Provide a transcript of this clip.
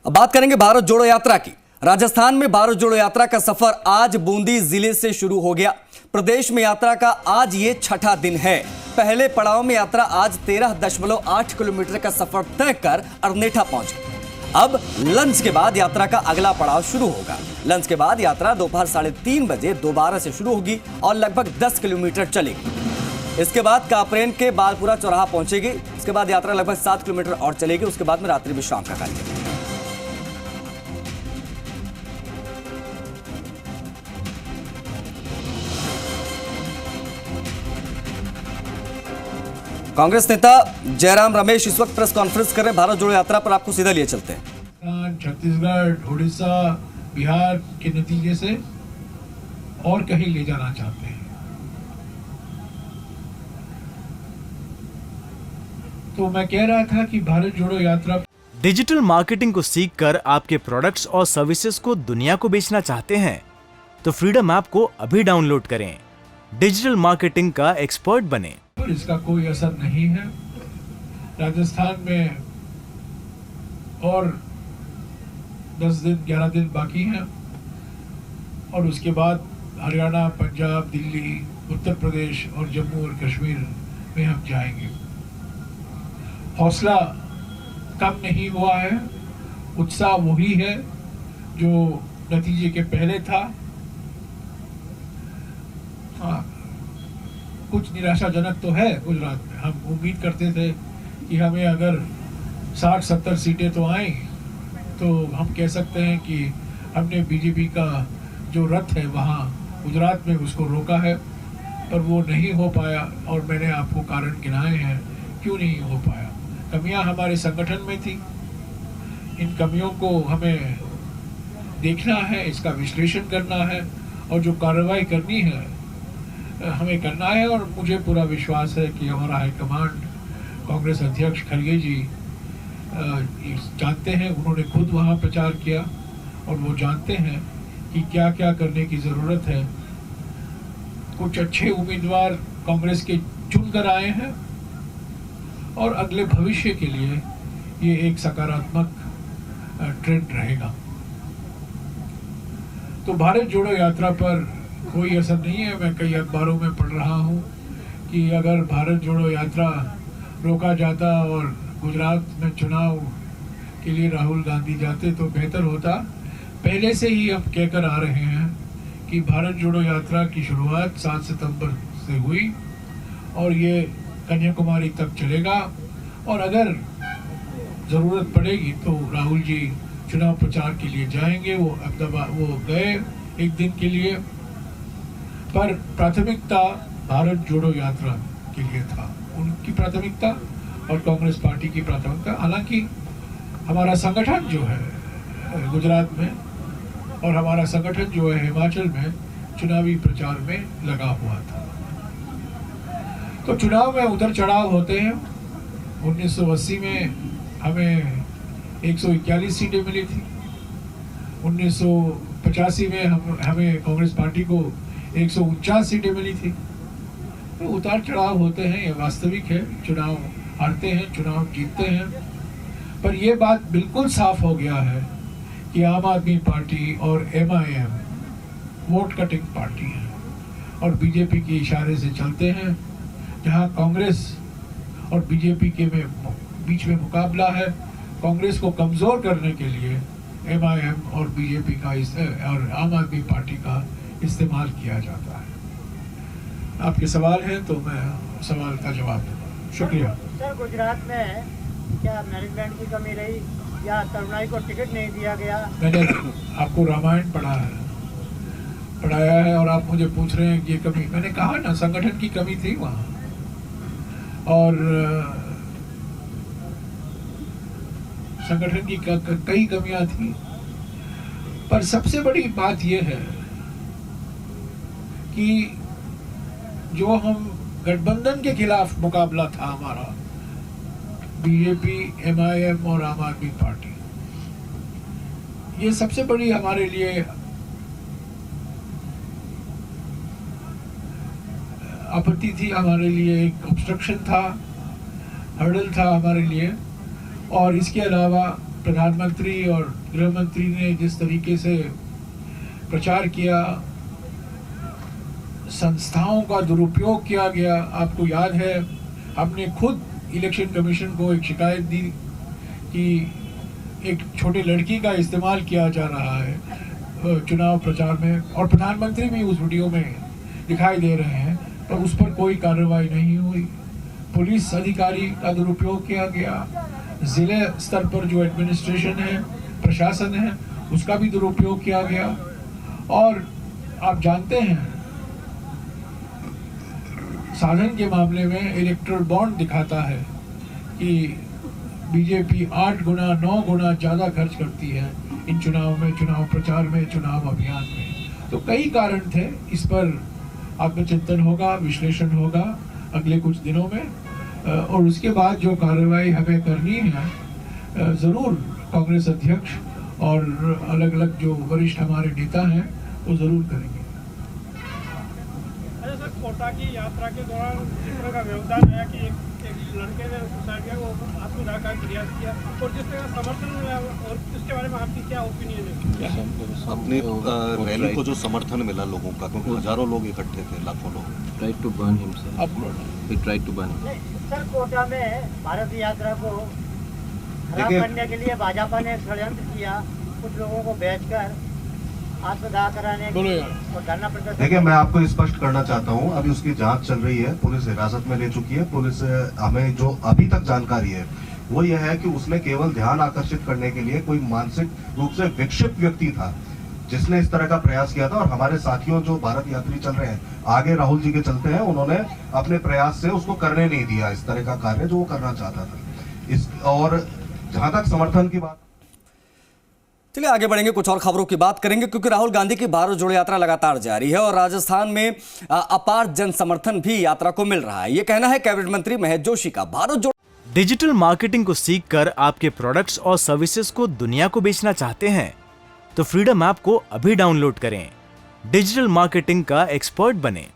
अब बात करेंगे भारत जोड़ो यात्रा की। राजस्थान में भारत जोड़ो यात्रा का सफर आज बूंदी जिले से शुरू हो गया। प्रदेश में यात्रा का आज ये छठा दिन है। पहले पड़ाव में यात्रा आज 13.8 किलोमीटर का सफर तय कर अरनेठा पहुंची। अब लंच के बाद यात्रा का अगला पड़ाव शुरू होगा। लंच के बाद यात्रा दोपहर 3:30 बजे दोबारा से शुरू होगी और लगभग 10 किलोमीटर चलेगी। इसके बाद कापरेन के बालपुरा चौराहा पहुंचेगी। इसके बाद यात्रा लगभग 7 किलोमीटर और चलेगी। उसके बाद में रात्रि विश्राम का कार्यक्रम। कांग्रेस नेता जयराम रमेश इस वक्त प्रेस कॉन्फ्रेंस कर रहे हैं भारत जोड़ो यात्रा पर। आपको सीधा लिए चलते हैं। छत्तीसगढ़, उड़ीसा, बिहार के नतीजे से और कहीं ले जाना चाहते हैं। तो मैं कह रहा था कि भारत जोड़ो यात्रा डिजिटल मार्केटिंग को सीखकर आपके प्रोडक्ट्स और सर्विसेज को दुनिया को बेचना चाहते हैं तो फ्रीडम ऐप को अभी डाउनलोड करें। डिजिटल मार्केटिंग का एक्सपर्ट बने। पर इसका कोई असर नहीं है। राजस्थान में और 10 दिन 11 दिन बाकी हैं और उसके बाद हरियाणा, पंजाब, दिल्ली, उत्तर प्रदेश और जम्मू और कश्मीर में हम जाएंगे। हौसला कम नहीं हुआ है। उत्साह वही है जो नतीजे के पहले था। हाँ, कुछ निराशाजनक तो है गुजरात में। हम उम्मीद करते थे कि हमें अगर 60-70 सीटें तो आए तो हम कह सकते हैं कि हमने बीजेपी का जो रथ है वहाँ गुजरात में उसको रोका है, पर वो नहीं हो पाया। और मैंने आपको कारण गिनाए हैं क्यों नहीं हो पाया। कमियां हमारे संगठन में थी। इन कमियों को हमें देखना है, इसका विश्लेषण करना है और जो कार्रवाई करनी है हमें करना है। और मुझे पूरा विश्वास है कि हमारा हाईकमांड, कांग्रेस अध्यक्ष खड़गे जी जानते हैं। उन्होंने खुद वहाँ प्रचार किया और वो जानते हैं कि क्या क्या करने की ज़रूरत है। कुछ अच्छे उम्मीदवार कांग्रेस के चुन कर आए हैं और अगले भविष्य के लिए ये एक सकारात्मक ट्रेंड रहेगा। तो भारत जोड़ो यात्रा पर कोई असर नहीं है। मैं कई अखबारों में पढ़ रहा हूँ कि अगर भारत जोड़ो यात्रा रोका जाता और गुजरात में चुनाव के लिए राहुल गांधी जाते तो बेहतर होता। पहले से ही हम कहकर आ रहे हैं कि भारत जोड़ो यात्रा की शुरुआत 7 सितंबर से हुई और ये कन्याकुमारी तक चलेगा। और अगर ज़रूरत पड़ेगी तो राहुल जी चुनाव प्रचार के लिए जाएंगे। वो अहमदाबाद वो गए एक दिन के लिए, पर प्राथमिकता भारत जोड़ो यात्रा के लिए था। उनकी प्राथमिकता और कांग्रेस पार्टी की प्राथमिकता। हालांकि हमारा संगठन जो है गुजरात में और हमारा संगठन जो है हिमाचल में चुनावी प्रचार में लगा हुआ था। तो चुनाव में उतर चढ़ाव होते हैं। 1980 में हमें 141 सीटें मिली थी। 1985 में हमें कांग्रेस पार्टी को 149 सीटें मिली थी। तो उतार चढ़ाव होते हैं, ये वास्तविक है। चुनाव हारते हैं, चुनाव जीतते हैं। पर यह बात बिल्कुल साफ हो गया है कि आम आदमी पार्टी और MIM वोट कटिंग पार्टी है और बीजेपी के इशारे से चलते हैं। जहां कांग्रेस और बीजेपी के बीच में मुकाबला है, कांग्रेस को कमज़ोर करने के लिए MIM और बीजेपी का और आम आदमी पार्टी का इस्तेमाल किया जाता है। आपके सवाल है तो मैं सवाल का जवाब दूंगा। शुक्रिया। सर, गुजरात में क्या मैनेजमेंट की कमी रही या तरुणाई को टिकट नहीं दिया गया? मैंने आपको रामायण पढ़ाया है और आप मुझे पूछ रहे हैं कि ये कमी। मैंने कहा ना, संगठन की कमी थी वहाँ और संगठन की कई कमियां थी। पर सबसे बड़ी बात यह है कि जो हम गठबंधन के खिलाफ मुकाबला था हमारा, बीजेपी, MIM और आम आदमी पार्टी, ये सबसे बड़ी हमारे लिए आपत्ति थी। हमारे लिए एक ऑब्स्ट्रक्शन था, हर्डल था हमारे लिए। और इसके अलावा प्रधानमंत्री और गृह मंत्री ने जिस तरीके से प्रचार किया, संस्थाओं का दुरुपयोग किया गया। आपको याद है, हमने खुद इलेक्शन कमीशन को एक शिकायत दी कि एक छोटे लड़की का इस्तेमाल किया जा रहा है चुनाव प्रचार में, और प्रधानमंत्री भी उस वीडियो में दिखाई दे रहे हैं, पर उस पर कोई कार्रवाई नहीं हुई। पुलिस अधिकारी का दुरुपयोग किया गया, जिले स्तर पर जो एडमिनिस्ट्रेशन है, प्रशासन है, उसका भी दुरुपयोग किया गया। और आप जानते हैं, साधन के मामले में इलेक्टोरल बॉन्ड दिखाता है कि बीजेपी 8 गुना 9 गुना ज़्यादा खर्च करती है इन चुनाव में, चुनाव प्रचार में, चुनाव अभियान में। तो कई कारण थे, इस पर आत्मचिंतन होगा, विश्लेषण होगा अगले कुछ दिनों में, और उसके बाद जो कार्रवाई हमें करनी है ज़रूर कांग्रेस अध्यक्ष और अलग अलग जो वरिष्ठ हमारे नेता हैं वो ज़रूर करेंगे। अच्छा सर, कोटा की यात्रा के दौरान जिस तरह का व्यवधान है कि एक लड़के ने सुसाइड किया, वो आत्मदाह का प्रयास किया, और जिस तरह का समर्थन मिला, और उसके बारे में आपकी क्या ओपिनियन है? अपने रैली को जो समर्थन मिला लोगों का, क्योंकि हजारों लोग इकट्ठे थे, लाखों लोग। tried to burn himself. He tried to burn himself. Sir, Kota में भारत यात्रा को खराब करने के लिए भाजपा ने षड्यंत्र किया, कुछ लोगों को बेचकर आत्मदाह कराने की और धरना प्रदर्शन। देखिए, मैं आपको स्पष्ट करना चाहता हूं, अभी उसकी जांच चल रही है, पुलिस हिरासत में ले चुकी है। पुलिस हमें जो अभी तक जानकारी है वो यह है कि उसने केवल ध्यान आकर्षित करने के लिए कोई मानसिक रूप से विक्षिप्त व्यक्ति था जिसने इस तरह का प्रयास किया था। और हमारे साथियों जो भारत यात्री चल रहे हैं आगे, राहुल जी के चलते हैं, उन्होंने अपने प्रयास से उसको करने नहीं दिया इस तरह का कार्य जो वो करना चाहता था। और जहां तक समर्थन की बात, चलिए आगे बढ़ेंगे, कुछ और खबरों की बात करेंगे, क्योंकि राहुल गांधी की भारत जोड़ो यात्रा लगातार जारी है और राजस्थान में अपार जन समर्थन भी यात्रा को मिल रहा है। ये कहना है कैबिनेट मंत्री महेश जोशी का। भारत जोड़ो डिजिटल मार्केटिंग को सीखकर आपके प्रोडक्ट्स और सर्विसेज को दुनिया को बेचना चाहते हैं तो फ्रीडम ऐप को अभी डाउनलोड करें। डिजिटल मार्केटिंग का एक्सपर्ट बनें।